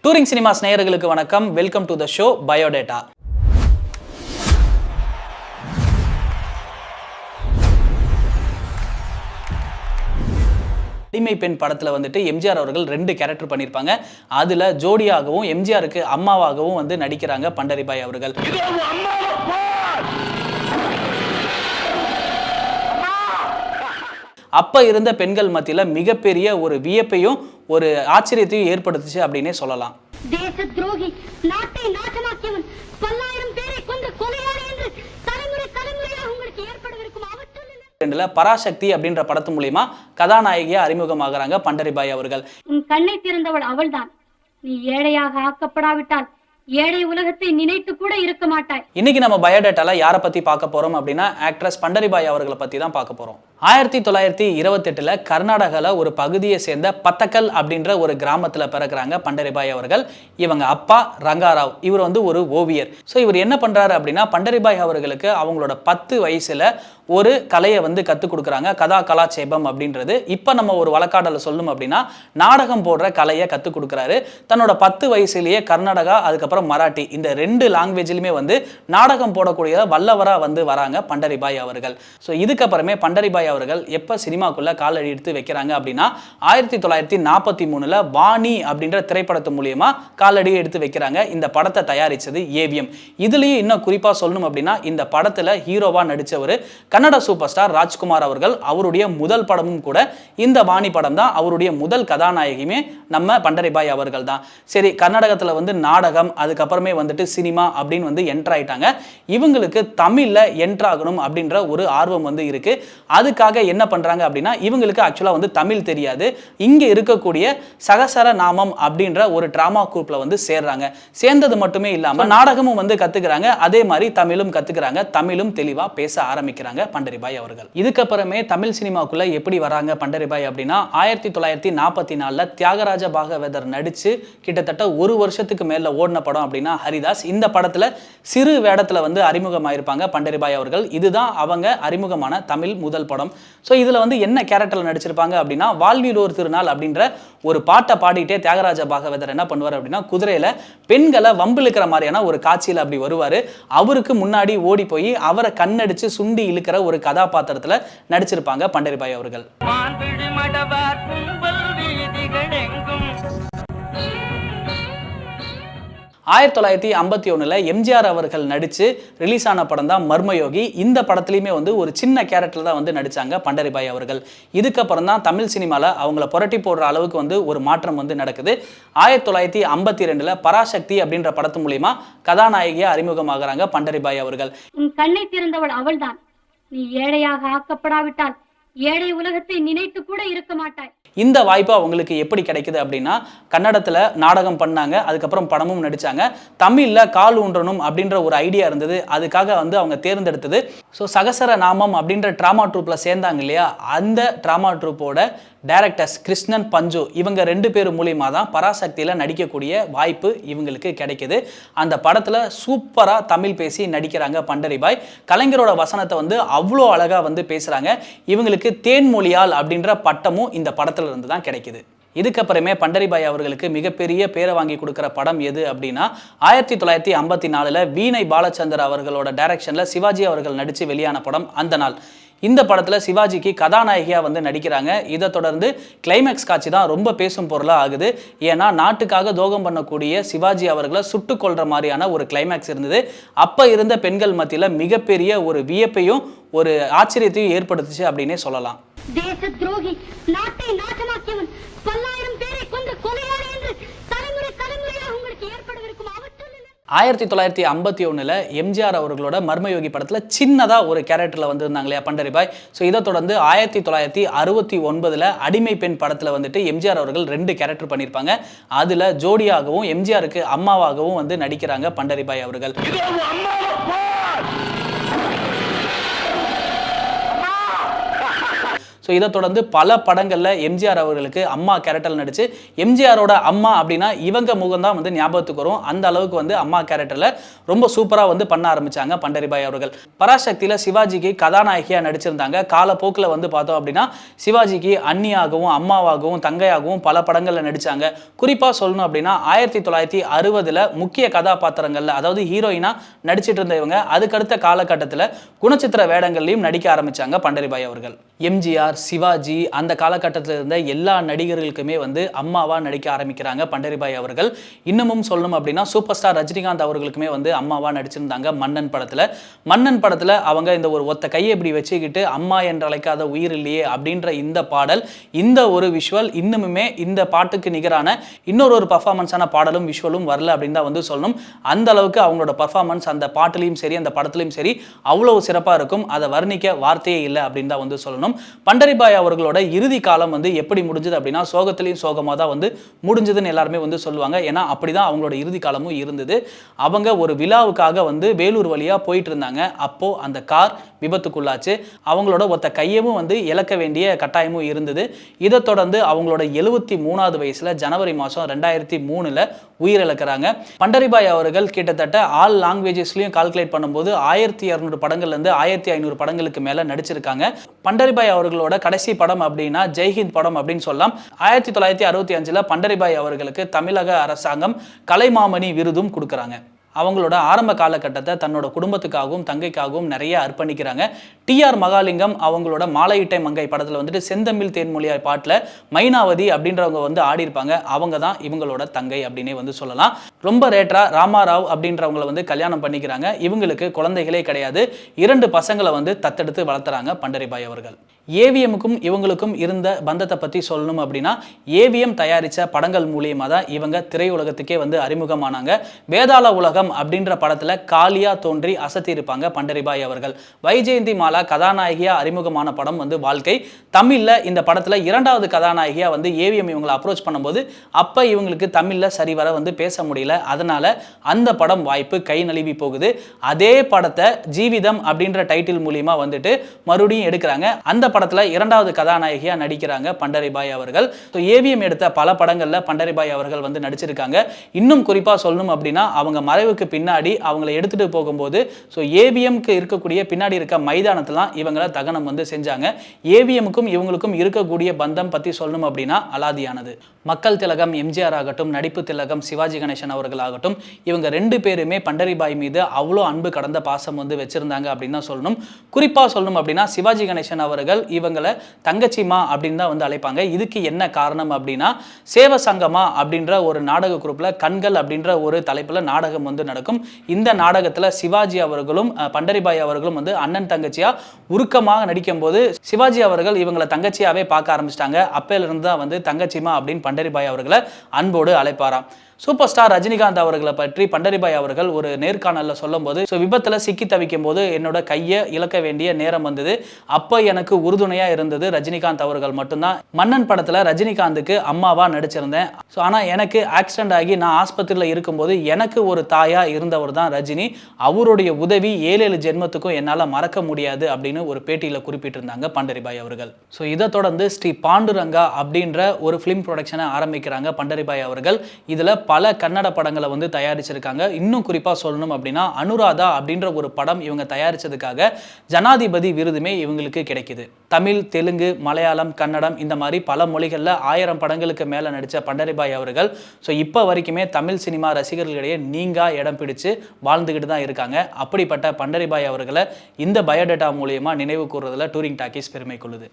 Touring cinemas நேயர்களுக்கு வணக்கம். Welcome to the show biodata. அடிமை பெண் படத்தில் வந்துட்டு எம்ஜிஆர் அவர்கள் 2 கேரக்டர் பண்ணியிருப்பாங்க. அதில் ஜோடியாகவும் எம்ஜிஆருக்கு அம்மாவாகவும் வந்து நடிக்கிறாங்க பண்டரிபாய் அவர்கள். அப்ப இருந்த பெண்கள் மத்தியில மிகப்பெரிய ஒரு வியப்பையும் ஒரு ஆச்சரியத்தையும் ஏற்படுத்துச்சு அப்படின்னே சொல்லலாம். தேச துரோகி, நாட்டை நாசமாக்கியவன், பல்லாயிரம் பேரை கொன்ற கொலையாளி என்று தலைமுறை தலைமுறையாக உங்களுக்கு ஏற்படவிருக்கும் ஆபத்து. பராசக்தி அப்படின்ற படத்து மூலியமா கதாநாயகியா அறிமுகமாகறாங்க பண்டரிபாய் அவர்கள். உன் கண்ணை திறந்தவள் அவள்தான். நீ ஏழையாக ஆக்கப்படாவிட்டால் ஏழை உலகத்தை நினைத்து கூட இருக்க மாட்டாய். இன்னைக்கு நம்ம பயோடேட்டால யாரை பத்தி பார்க்க போறோம் அப்படின்னா ஆக்ட்ரஸ் பண்டரிபாய் அவர்களை பத்தி தான் பார்க்க போறோம். 1928 கர்நாடகால ஒரு பகுதியை சேர்ந்த பத்தக்கல் அப்படின்ற ஒரு கிராமத்துல பிறக்கிறாங்க பண்டரிபாய் அவர்கள். இவங்க அப்பா ரங்காராவ், இவர் வந்து ஒரு ஓவியர். ஸோ இவர் என்ன பண்றாரு அப்படின்னா பண்டரிபாய் அவர்களுக்கு அவங்களோட 10 வயசுல ஒரு கலையை வந்து கற்றுக் கொடுக்குறாங்க, கதா கலாட்சேபம் அப்படின்றது. இப்போ நம்ம ஒரு வழக்காடல சொல்லணும் அப்படின்னா நாடகம் போடுற கலையை கற்றுக் கொடுக்குறாரு. தன்னோட 10 வயசுலேயே கர்நாடகா அதுக்கப்புறம் மராட்டி இந்த 2 லாங்குவேஜ்லையுமே வந்து நாடகம் போடக்கூடிய வல்லவராக வந்து வராங்க பண்டரிபாய் அவர்கள். ஸோ இதுக்கப்புறமே பண்டரிபாய் அவர்கள் எப்போ சினிமாக்குள்ள காலடி எடுத்து வைக்கிறாங்க அப்படின்னா 1943 வாணி அப்படின்ற திரைப்படத்து மூலியமா காலடி எடுத்து வைக்கிறாங்க. இந்த படத்தை தயாரிச்சது ஏவிஎம். இதுலயும் இன்னும் குறிப்பா சொல்லணும் அப்படின்னா இந்த படத்துல ஹீரோவா நடிச்சவர் கன்னட சூப்பர் ஸ்டார் ராஜ்குமார் அவர்கள். அவருடைய முதல் படமும் கூட இந்த வாணி படம் தான். அவருடைய முதல் கதாநாயகியுமே நம்ம பண்டரிபாய் அவர்கள் தான். சரி, கர்நாடகத்துல வந்து நாடகம் அதுக்கப்புறமே வந்துட்டு சினிமா அப்படின்னு வந்து என்டர் ஆயிட்டாங்க. இவங்களுக்கு தமிழ்ல என்டர் ஆகணும் அப்படின்ற ஒரு ஆர்வம் வந்து இருக்கு. அதுக்காக என்ன பண்றாங்க அப்படின்னா இவங்களுக்கு ஆக்சுவலா வந்து தமிழ் தெரியாது. இங்க இருக்கக்கூடிய சகசர நாமம் அப்படின்ற ஒரு டிராமா குரூப்ல வந்து சேர்றாங்க. சேர்ந்தது மட்டுமே இல்லாம நாடகமும் வந்து கத்துக்கிறாங்க. அதே மாதிரி தமிழும் கத்துக்கிறாங்க. தமிழும் தெளிவா பேச ஆரம்பிக்கிறாங்க பண்டரிபாய் அவர்கள். இதுக்கப்புறமே தமிழ் சினிமாக்குள்ள எப்படி வராங்க பண்டரிபாய் அப்படின்னா 1944 தியாகராஜ பாகவதர் நடிச்சு கிட்டத்தட்ட 1 வருஷத்துக்கு மேல ஓடின படம் அப்படின்னா ஹரிதாஸ். இந்த படத்துல சிறு வேடத்துல வந்து அறிமுகமாயிருப்பாங்க பண்டரிபாய் அவர்கள். இதுதான் அவங்க அறிமுகமான தமிழ் முதல் படம். ஸோ இதுல வந்து என்ன கேரக்டர்ல நடிச்சிருப்பாங்க அப்படின்னா வாழ்வில் ஒரு திருநாள் அப்படின்ற ஒரு பாட்டை பாடிட்டே தியாகராஜ பாகவதர் என்ன பண்ணுவார் அப்படின்னா குதிரையில பெண்களை வம்பிழுக்கிற மாதிரியான ஒரு காட்சியில் அப்படி வருவாரு. அவருக்கு முன்னாடி ஓடி போய் அவரை கண்ணடிச்சு சுண்டி இழுக்கிற ஒரு கதாபாத்திரத்துல நடிச்சிருப்பாங்க பண்டரிபாய் அவர்கள். 1951 எம்ஜிஆர் அவர்கள் நடிச்சு ரிலீஸ் ஆன படம் தான் மர்மயோகி. இந்த படத்துலையுமே வந்து ஒரு சின்ன கேரக்டர் தான் வந்து நடிச்சாங்க பண்டரிபாய் அவர்கள். இதுக்கப்புறம் தான் தமிழ் சினிமாவில் அவங்கள புரட்டி போடுற அளவுக்கு வந்து ஒரு மாற்றம் வந்து நடக்குது. 1952 பராசக்தி அப்படின்ற படத்து மூலியமா கதாநாயகியா அறிமுகமாகறாங்க பண்டரிபாய் அவர்கள். உன் கண்ணை திறந்தவள் அவள்தான். நீ ஏழையாக ஆக்கப்படாவிட்டால் ஏழை உலகத்தை நினைத்து கூட இருக்க மாட்டாய். இந்த வாய்ப்பு அவங்களுக்கு எப்படி கிடைக்குது அப்படின்னா கன்னடத்தில் நாடகம் பண்ணாங்க, அதுக்கப்புறம் படமும் நடித்தாங்க. தமிழில் கால் ஊன்றணும் அப்படின்ற ஒரு ஐடியா இருந்தது. அதுக்காக வந்து அவங்க தேர்ந்தெடுத்தது சகசர நாமம் அப்படின்ற ட்ராமா ட்ரூப்பில் சேர்ந்தாங்க இல்லையா, அந்த ட்ராமா ட்ரூப்போட டைரக்டர்ஸ் கிருஷ்ணன் பஞ்சு இவங்க 2 பேர் மூலியமாக தான் பராசக்தியில் நடிக்கக்கூடிய வாய்ப்பு இவங்களுக்கு கிடைக்குது. அந்த படத்தில் சூப்பராக தமிழ் பேசி நடிக்கிறாங்க பண்டரிபாய். கலைஞரோட வசனத்தை வந்து அவ்வளோ அழகாக வந்து பேசுகிறாங்க. இவங்களுக்கு தேன்மொழியால் அப்படின்ற பட்டமும் இந்த படத்தில் இருந்து தான் கிடைக்குது. இதுக்கப்புறமே பண்டரிபாய் அவர்களுக்கு மிகப்பெரிய பேரை வாங்கி கொடுக்குற படம் எது அப்படின்னா 1954 வீணை பாலச்சந்தர் அவர்களோட டைரக்ஷன்ல சிவாஜி அவர்கள் நடித்து வெளியான படம் அந்த நாள். இந்த படத்தில் சிவாஜிக்கு கதாநாயகியாக வந்து நடிக்கிறாங்க. இதை தொடர்ந்து கிளைமேக்ஸ் காட்சி தான் ரொம்ப பேசும் பொருளாக ஆகுது. ஏன்னா நாட்டுக்காக துரோகம் பண்ணக்கூடிய சிவாஜி அவர்களை சுட்டு கொள்ற மாதிரியான ஒரு கிளைமேக்ஸ் இருந்தது. அப்போ இருந்த பெண்கள் மத்தியில் மிகப்பெரிய ஒரு வியப்பையும் ஒரு ஆச்சரியத்தையும் ஏற்படுத்துச்சு அப்படின்னே சொல்லலாம். தேச துரோகி, நாட்டை நாசமாக்கியவன், பல்லாயிரம் பேரை கொன்ற கொலையாளி என்று தலைமுறை தலைமுறையாக உங்களுக்கு ஏற்படவிருக்கும் ஆபத்து. 1951 எம்ஜிஆர் அவர்களோட மர்மயோகி படத்தில் சின்னதாக ஒரு கேரக்டரில் வந்திருந்தாங்க இல்லையா பண்டரிபாய். ஸோ இதை தொடர்ந்து 1969 அடிமை பெண் படத்தில் வந்துட்டு எம்ஜிஆர் அவர்கள் 2 கேரக்டர் பண்ணியிருப்பாங்க. அதில் ஜோடியாகவும் எம்ஜிஆருக்கு அம்மாவாகவும் வந்து நடிக்கிறாங்க பண்டரிபாய் அவர்கள். ஸோ இதை தொடர்ந்து பல படங்களில் எம்ஜிஆர் அவர்களுக்கு அம்மா கேரக்டர் நடிச்சு எம்ஜிஆரோட அம்மா அப்படின்னா இவங்க முகம் தான் வந்து ஞாபகத்துக்கு வரும். அந்த அளவுக்கு வந்து அம்மா கேரக்டரில் ரொம்ப சூப்பராக வந்து பண்ண ஆரம்பிச்சாங்க பண்டரிபாய் அவர்கள். பராசக்தியில் சிவாஜிக்கு கதாநாயகியாக நடிச்சிருந்தாங்க. காலப்போக்கில் வந்து பார்த்தோம் அப்படின்னா சிவாஜிக்கு அண்ணியாகவும் அம்மாவாகவும் தங்கையாகவும் பல படங்களில் நடித்தாங்க. குறிப்பாக சொல்லணும் அப்படின்னா 1960 முக்கிய கதாபாத்திரங்களில், அதாவது ஹீரோயினா நடிச்சிட்டு இருந்த இவங்க அதுக்கடுத்த காலகட்டத்தில் குணச்சித்திர வேடங்கள்லையும் நடிக்க ஆரம்பிச்சாங்க பண்டரிபாய் அவர்கள். எம்ஜிஆர், சிவாஜி அந்த காலகட்டத்தில் இருந்த எல்லா நடிகர்களுக்குமே வந்து அம்மாவா நடிக்க ஆரம்பிக்கிறாங்க பண்டரிபாய் அவர்கள். இன்னமும் சொல்லணும் அப்படின்னா சூப்பர் ஸ்டார் ரஜினிகாந்த் அவர்களுக்குமே வந்து அம்மாவா நடிச்சிருந்தாங்க மன்னன் படத்தில். மன்னன் படத்தில் அவங்க இந்த ஒரு ஒத்த கையை இப்படி வச்சுக்கிட்டு அம்மா என்று அழைக்காத உயிர் இல்லையே அப்படின்ற இந்த பாடல், இந்த ஒரு விஷுவல் இன்னுமே இந்த பாட்டுக்கு நிகரான இன்னொரு பர்ஃபார்மன்ஸான பாடலும் விஷுவலும் வரல அப்படின்னு தான் வந்து சொல்லணும். அந்த அளவுக்கு அவங்களோட பர்ஃபார்மன்ஸ் அந்த பாட்டிலையும் சரி அந்த படத்துலையும் சரி அவ்வளவு சிறப்பாக இருக்கும். அதை வர்ணிக்க வார்த்தையே இல்லை அப்படின்னு தான் வந்து சொல்லணும். பண்டரிபாய் அவர்களோட இறுதி காலம் வந்து எப்படி முடிஞ்சது அப்படின்னா சோகத்திலையும் சோகமாக தான் வந்து முடிஞ்சதுன்னு எல்லாருமே வந்து சொல்லுவாங்க. ஏன்னா அப்படிதான் அவங்களோட இறுதி காலமும் இருந்தது. அவங்க ஒரு விழாவுக்காக வந்து வேலூர் வழியாக போயிட்டு இருந்தாங்க. அப்போ அந்த கார் விபத்துக்குள்ளாச்சு. அவங்களோட ஒத்த கையவும் வந்து இழக்க வேண்டிய கட்டாயமும் இருந்தது. இதை தொடர்ந்து அவங்களோட 73வது வயசுல ஜனவரி மாதம் 2003 உயிரிழக்கிறாங்க. பண்டரிபாய் அவர்கள் கிட்டத்தட்ட ஆல் லாங்குவேஜஸ்லையும் கால்குலேட் பண்ணும்போது 1200 படங்கள்லேருந்து 1500 படங்களுக்கு மேலே நடிச்சிருக்காங்க. பண்டரிபாய் அவர்களோட கடைசி படம் அப்படின்னா ஜெய்ஹிந்த் படம் அப்படின்னு சொல்லலாம். 1965 பண்டரிபாய் அவர்களுக்கு தமிழக அரசாங்கம் கலைமாமணி விருதும் கொடுக்குறாங்க. அவங்களோட ஆரம்ப காலகட்டத்தை தன்னோட குடும்பத்துக்காகவும் தங்கைக்காகவும் நிறைய அர்ப்பணிக்கிறாங்க. டிஆர் மகாலிங்கம் அவங்களோட மாலையிட்டை மங்கை படத்தில் வந்துட்டு செந்தமிழ் தேன்மொழியாய் பாட்டில் மைனாவதி அப்படின்றவங்க வந்து ஆடிருப்பாங்க. அவங்க தான் இவங்களோட தங்கை அப்படின்னே வந்து சொல்லலாம். ரொம்ப ரேட்டரா ராமாராவ் அப்படின்றவங்களை வந்து கல்யாணம் பண்ணிக்கிறாங்க. இவங்களுக்கு குழந்தைகளே கிடையாது. 2 பசங்களை வந்து தத்தெடுத்து வளர்த்துறாங்க பண்டரிபாய் அவர்கள். ஏவிஎம்முக்கும் இவங்களுக்கும் இருந்த பந்தத்தை பற்றி சொல்லணும் அப்படின்னா ஏவிஎம் தயாரித்த படங்கள் மூலியமாக தான் இவங்க திரையுலகத்துக்கே வந்து அறிமுகமானாங்க. வேதாள உலகம் அப்படின்ற படத்தில் காளியா தோன்றி அசத்தி இருப்பாங்க பண்டரிபாய் அவர்கள். வைஜெயந்தி மாலா கதாநாயகியாக அறிமுகமான படம் வந்து வாழ்க்கை. தமிழில் இந்த படத்தில் 2வது கதாநாயகியாக வந்து ஏவிஎம் இவங்களை அப்ரோச் பண்ணும்போது அப்போ இவங்களுக்கு தமிழில் சரிவர வந்து பேச முடியல. அதனால் அந்த படம் வாய்ப்பு கை நழுவி போகுது. அதே படத்தை ஜீவிதம் அப்படின்ற டைட்டில் மூலியமாக வந்துட்டு மறுபடியும் எடுக்கிறாங்க. அந்த படத்தில் 2வது கதாநாயகியாக நடிக்கிறாங்க பண்டரிபாய் அவர்கள். ஸோ ஏவிஎம் எடுத்த பல படங்களில் பண்டரிபாய் அவர்கள் வந்து நடிச்சிருக்காங்க. இன்னும் குறிப்பாக சொல்லணும் அப்படின்னா அவங்க மறைவுக்கு பின்னாடி அவங்களை எடுத்துகிட்டு போகும்போது ஸோ ஏவிஎம்க்கு இருக்கக்கூடிய பின்னாடி இருக்க மைதானத்திலாம் இவங்களை தகனம் வந்து செஞ்சாங்க. ஏவிஎம்முக்கும் இவங்களுக்கும் இருக்கக்கூடிய பந்தம் பற்றி சொல்லணும் அப்படின்னா அலாதியானது. மக்கள் திலகம் எம்ஜிஆர் ஆகட்டும், நடிப்பு திலகம் சிவாஜி கணேசன் அவர்கள் ஆகட்டும், இவங்க 2 பேருமே பண்டரிபாய் மீது அவ்வளோ அன்பு கடந்த பாசம் வந்து வச்சிருந்தாங்க அப்படின்னு தான் சொல்லணும். குறிப்பாக சொல்லணும் அப்படின்னா சிவாஜி கணேசன் அவர்கள் இவங்களை தங்கச்சிமா அப்படின்னு தான் வந்து அழைப்பாங்க. இதுக்கு என்ன காரணம் அப்படின்னா சேவ சங்கமா அப்படின்ற ஒரு நாடக குரூப்ல கண்கள் அப்படின்ற ஒரு தலைப்பில் நாடகம் வந்து நடக்கும். இந்த நாடகத்தில் சிவாஜி அவர்களும் பண்டரிபாய் அவர்களும் வந்து அண்ணன் தங்கச்சியா உருக்கமாக நடிக்கும் போது சிவாஜி அவர்கள் இவங்களை தங்கச்சியாவே பார்க்க ஆரம்பிச்சிட்டாங்க. அப்பையிலிருந்து தான் வந்து தங்கச்சிமா அப்படின்னு பண்டரிபாய் அவர்களை அன்போடு அழைப்பாராம். சூப்பர் ஸ்டார் ரஜினிகாந்த் அவர்களை பற்றி பண்டரிபாய் அவர்கள் ஒரு நேர்காணலில் சொல்லும்போது விபத்தில் சிக்கி தவிக்கும் போது என்னோட கையை இழக்க வேண்டிய நேரம் வந்தது. அப்போ எனக்கு உறுதுணையாக இருந்தது ரஜினிகாந்த் அவர்கள் மட்டும்தான். மன்னன் படத்தில் ரஜினிகாந்துக்கு அம்மாவாக நடிச்சிருந்தேன். ஸோ ஆனால் எனக்கு ஆக்சிடென்ட் ஆகி நான் ஆஸ்பத்திரியில் இருக்கும்போது எனக்கு ஒரு தாயாக இருந்தவர் தான் ரஜினி. அவருடைய உதவி 7 ஜென்மத்துக்கும் என்னால் மறக்க முடியாது அப்படின்னு ஒரு பேட்டியில் குறிப்பிட்டிருந்தாங்க பண்டரிபாய் அவர்கள். ஸோ இதை தொடர்ந்து ஸ்ரீ பாண்டுரங்கா அப்படின்ற ஒரு ஃபிலிம் ப்ரொடக்ஷனை ஆரம்பிக்கிறாங்க பண்டரிபாய் அவர்கள். இதில் பல கன்னட படங்களை வந்து தயாரிச்சிருக்காங்க. இன்னும் குறிப்பாக சொல்லணும் அப்படின்னா அனுராதா அப்படின்ற ஒரு படம் இவங்க தயாரிச்சதுக்காக ஜனாதிபதி விருதுமே இவங்களுக்கு கிடைக்குது. தமிழ், தெலுங்கு, மலையாளம், கன்னடம் இந்த மாதிரி பல மொழிகளில் 1000 படங்களுக்கு மேலே நடித்த பண்டரிபாய் அவர்கள் ஸோ இப்போ வரைக்குமே தமிழ் சினிமா ரசிகர்களிடையே நீங்கா இடம் பிடிச்சு வாழ்ந்துக்கிட்டு தான் இருக்காங்க. அப்படிப்பட்ட பண்டரிபாய் அவர்களை இந்த பயோடேட்டா மூலியமாக நினைவு கூறுறதுல டூரிங் டாக்கீஸ் பெருமை கொள்ளுது.